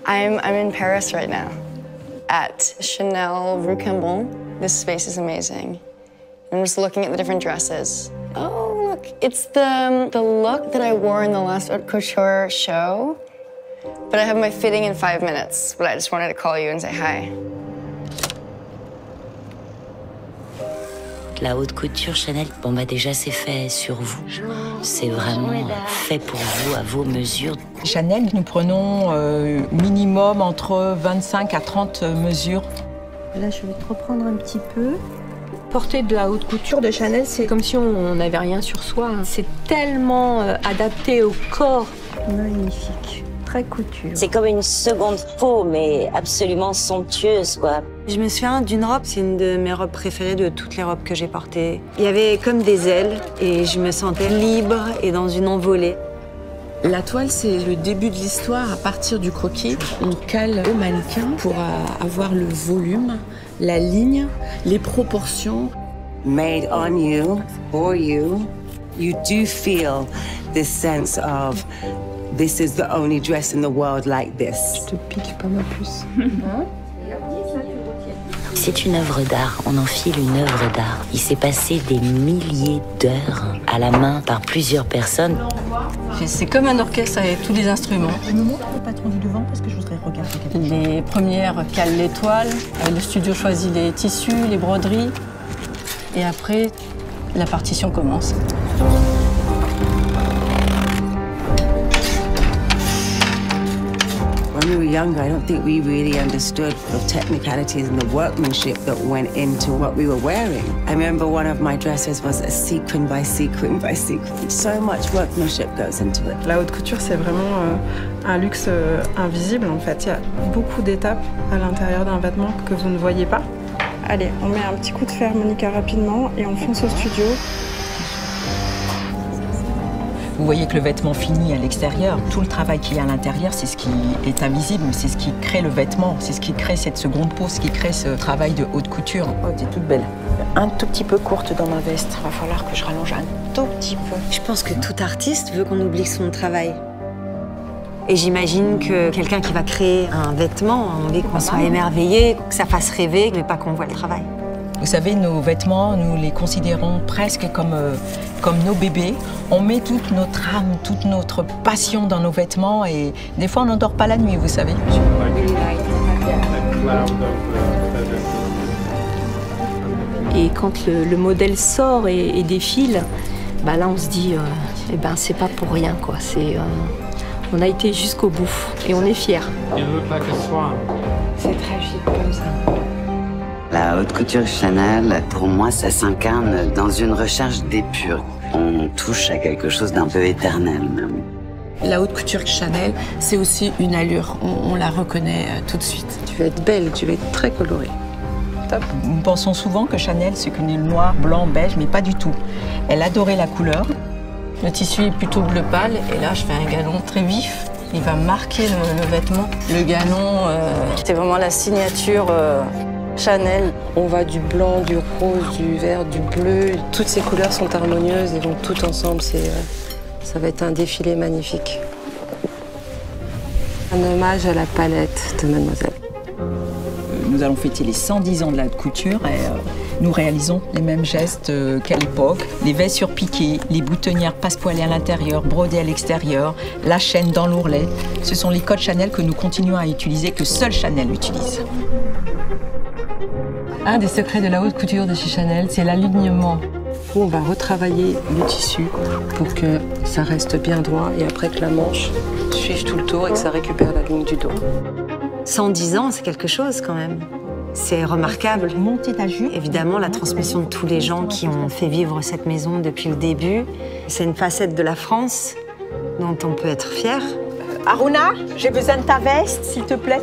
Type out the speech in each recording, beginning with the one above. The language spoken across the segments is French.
I'm in Paris right now at Chanel Rue Cambon. This space is amazing. I'm just looking at the different dresses. Oh, look, it's the look that I wore in the last Haute Couture show. But I have my fitting in 5 minutes, but I just wanted to call you and say hi. La haute couture Chanel, bon bah déjà c'est fait sur vous. C'est vraiment fait pour vous, à vos mesures. Chanel, nous prenons minimum entre 25 à 30 mesures. Là, je vais te reprendre un petit peu. Porter de la haute couture de Chanel, c'est comme si on n'avait rien sur soi. C'est tellement adapté au corps. Magnifique. Très couture. C'est comme une seconde peau, mais absolument somptueuse, quoi. Je me souviens d'une robe, c'est une de mes robes préférées de toutes les robes que j'ai portées. Il y avait comme des ailes et je me sentais libre et dans une envolée. La toile, c'est le début de l'histoire. À partir du croquis, on cale au mannequin pour avoir le volume, la ligne, les proportions. Made on you, for you, you do feel this sense of this is the only dress in the world like this. Je te pique pas ma puce. C'est une œuvre d'art, on enfile une œuvre d'art. Il s'est passé des milliers d'heures à la main par plusieurs personnes. C'est comme un orchestre avec tous les instruments. Je me montre le patron du devant parce que je voudrais regarder quelque chose. Les premières calent les toiles, le studio choisit les tissus, les broderies. Et après, la partition commence. When we were younger, I don't think we really understood the technicalities and the workmanship that went into what we were wearing. I remember one of my dresses was a sequin by sequin by sequin. So much workmanship goes into it. La haute couture, c'est vraiment un luxe invisible, en fait. Il y a beaucoup d'étapes à l'intérieur d'un vêtement que vous ne voyez pas. Allez, on met un petit coup de fer, Monica, rapidement, et on fonce au studio. Vous voyez que le vêtement finit à l'extérieur. Tout le travail qu'il y a à l'intérieur, c'est ce qui est invisible, c'est ce qui crée le vêtement, c'est ce qui crée cette seconde peau, ce qui crée ce travail de haute couture. Oh, t'es toute belle. Un tout petit peu courte dans ma veste. Il va falloir que je rallonge un tout petit peu. Je pense que tout artiste veut qu'on oublie son travail. Et j'imagine que quelqu'un qui va créer un vêtement a envie qu'on soit émerveillé, que ça fasse rêver, mais pas qu'on voit le travail. Vous savez, nos vêtements, nous les considérons presque comme nos bébés. On met toute notre âme, toute notre passion dans nos vêtements et des fois on n'endort pas la nuit, vous savez. Et quand le modèle sort et défile, bah là on se dit, eh ben c'est pas pour rien quoi. On a été jusqu'au bout et on est fiers. C'est très chic comme ça. La haute couture Chanel, pour moi, ça s'incarne dans une recherche d'épure. On touche à quelque chose d'un peu éternel, même. La haute couture Chanel, c'est aussi une allure. On la reconnaît tout de suite. Tu vas être belle, tu vas être très colorée. Top. Nous pensons souvent que Chanel, c'est que du noir, blanc, beige, mais pas du tout. Elle adorait la couleur. Le tissu est plutôt bleu pâle et là, je fais un galon très vif. Il va marquer le vêtement. Le galon, c'est vraiment la signature Chanel. On va du blanc, du rose, du vert, du bleu. Toutes ces couleurs sont harmonieuses et vont toutes ensemble. Ça va être un défilé magnifique. Un hommage à la palette de Mademoiselle. Nous allons fêter les 110 ans de la haute couture et nous réalisons les mêmes gestes qu'à l'époque. Les vestes surpiquées, les boutonnières passepoilées à l'intérieur, brodées à l'extérieur, la chaîne dans l'ourlet. Ce sont les codes Chanel que nous continuons à utiliser, que seul Chanel utilise. Un des secrets de la haute couture de chez Chanel, c'est l'alignement. On va retravailler le tissu pour que ça reste bien droit et après que la manche suive tout le tour et que ça récupère la ligne du dos. 110 ans, c'est quelque chose quand même. C'est remarquable. Monter ta jupe. Évidemment, la transmission de tous les gens qui ont fait vivre cette maison depuis le début. C'est une facette de la France dont on peut être fier. Aruna, j'ai besoin de ta veste, s'il te plaît.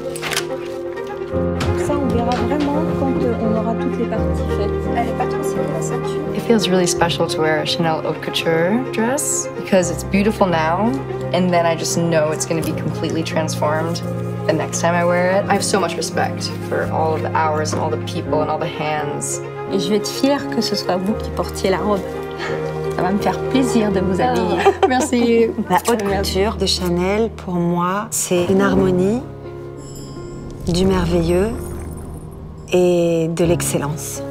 Ça, on verra vraiment quand on aura toutes les parties faites. Elle est pas trop serrée la ceinture. It feels really special to wear a Chanel Haute Couture dress because it's beautiful now, and then I just know it's going to be completely transformed the next time I wear it. I have so much respect for all of the hours and all the people and all the hands. Et je vais être fière que ce soit vous qui portiez la robe. Ça va me faire plaisir de vous habiller. Merci. La haute couture de Chanel, pour moi, c'est une harmonie du merveilleux et de l'excellence.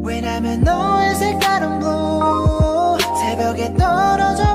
왜냐면 너의 색깔은 blue 새벽에 떨어져